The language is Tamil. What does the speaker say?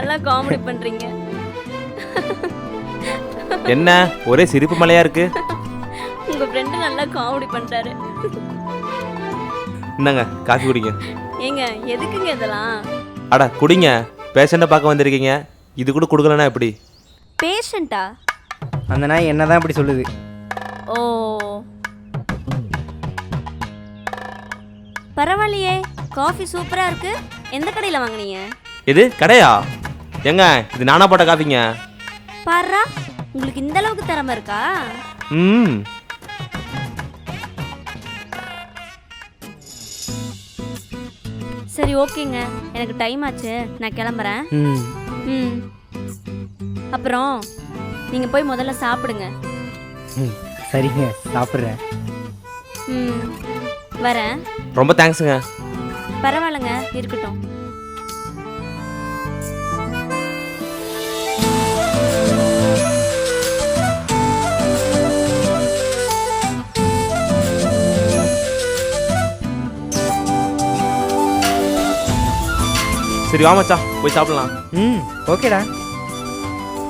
நல்லா காமெடி பண்றீங்க. என்ன ஒரே சிரிப்பு மலையா இருக்கு? உங்க ஃப்ரெண்டு நல்லா காமெடி பண்றாரு. என்னங்க காஃபி குடிங்க. ஏங்க எதுக்குங்க இதெல்லாம்? அட குடிங்க, பேஷண்ட்டை பார்க்க வந்திருக்கீங்க, இது கூட கொடுக்கலன்னா எப்படி? பேஷண்டா? அந்த நாய் என்ன தான் இப்படி சொல்லுது. ஓ பரவாயில்லையே, காஃபி சூப்பரா இருக்கு. எந்த கடையில் வாங்குனீங்க? இது கடையா? ஏங்க இது நானா போட்ட காஃபிங்க. பாருடா, உங்களுக்கு இந்த அளவுக்கு திறமை இருக்கா? ம் சரி ஓகேங்க, எனக்கு டைம் ஆச்சு, நான் கிளம்புறேன். ம் அப்புறம் நீங்கள் போய் முதல்ல சாப்பிடுங்க. சரிங்க, சாப்பிட்றேன். ம் வரேன். ரொம்ப தேங்க்ஸுங்க. பரவாயில்லைங்க, இருக்கட்டும். சரி வா மச்சான், போய் சாப்பிடலாம். ஓகேடா.